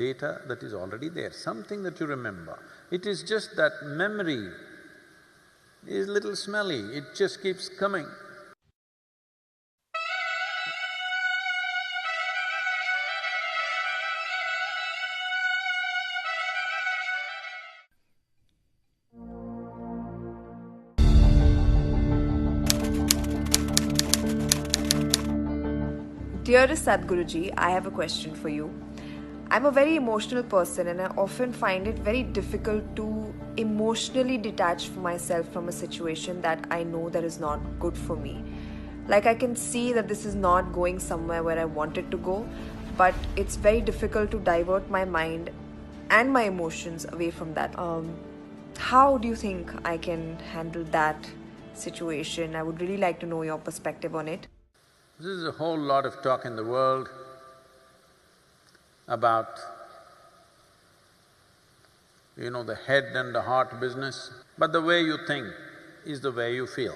data that is already there, something that you remember. It is just that memory is little smelly, it just keeps coming. Dearest Sadhguruji, I have a question for you. I'm a very emotional person and I often find it very difficult to emotionally detach myself from a situation that I know that is not good for me. Like I can see that this is not going somewhere where I want it to go, but it's very difficult to divert my mind and my emotions away from that. How do you think I can handle that situation? I would really like to know your perspective on it. There's a whole lot of talk in the world about, the head and the heart business, but the way you think is the way you feel.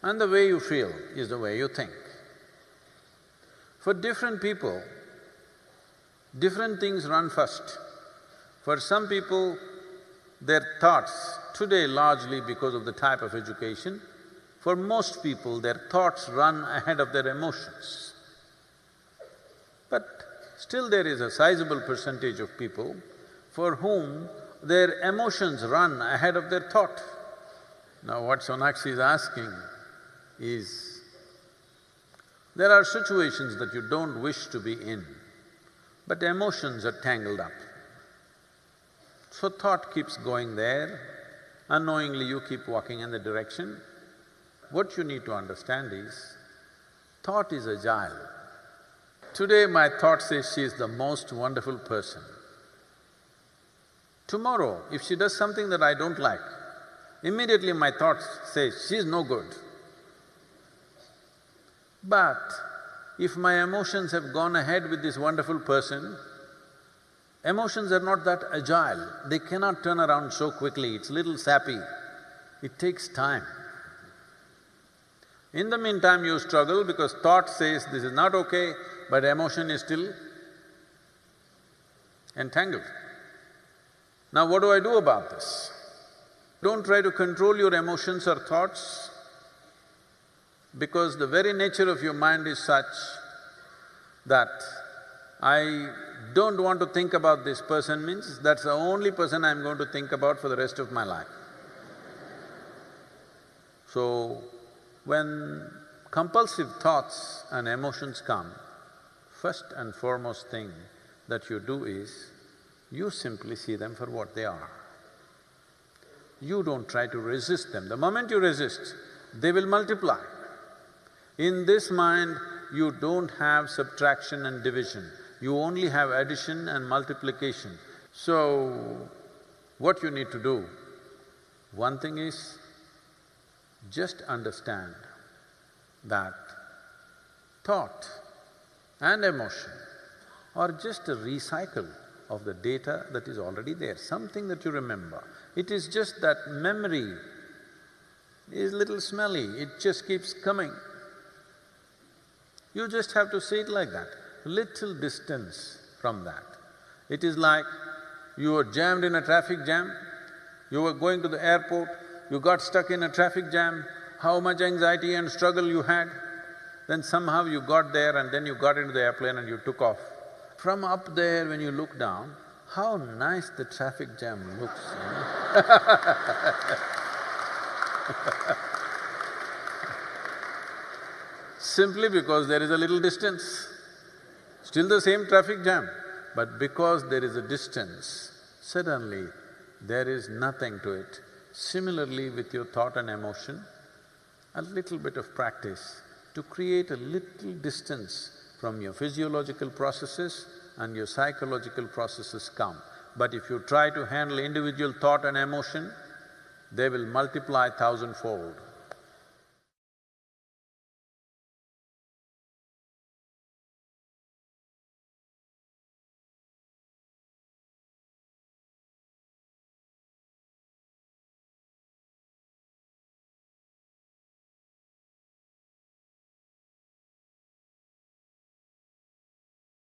And the way you feel is the way you think. For different people, different things run first. For some people, their thoughts, today largely because of the type of education, for most people, their thoughts run ahead of their emotions. But still there is a sizable percentage of people for whom their emotions run ahead of their thought. Now what Sonakshi is asking is, there are situations that you don't wish to be in, but emotions are tangled up. So thought keeps going there, unknowingly you keep walking in the direction. What you need to understand is, thought is agile. Today my thought says she is the most wonderful person. Tomorrow, if she does something that I don't like, immediately my thought says, she is no good. But if my emotions have gone ahead with this wonderful person, emotions are not that agile, they cannot turn around so quickly, it's little sappy, it takes time. In the meantime, you struggle because thought says this is not okay, but emotion is still entangled. Now what do I do about this? Don't try to control your emotions or thoughts, because the very nature of your mind is such that I don't want to think about this person means that's the only person I'm going to think about for the rest of my life. So, when compulsive thoughts and emotions come, first and foremost thing that you do is, you simply see them for what they are. You don't try to resist them. The moment you resist, they will multiply. In this mind, you don't have subtraction and division, you only have addition and multiplication. So, what you need to do, one thing is, just understand that thought and emotion are just a recycle of the data that is already there, something that you remember. It is just that memory is little smelly, it just keeps coming. You just have to see it like that, little distance from that. It is like you were jammed in a traffic jam, you were going to the airport, you got stuck in a traffic jam, how much anxiety and struggle you had, then somehow you got there and then you got into the airplane and you took off. From up there when you look down, how nice the traffic jam looks, Simply because there is a little distance. Still the same traffic jam, but because there is a distance, suddenly there is nothing to it. Similarly with your thought and emotion, a little bit of practice to create a little distance from your physiological processes and your psychological processes come. But if you try to handle individual thought and emotion, they will multiply thousandfold.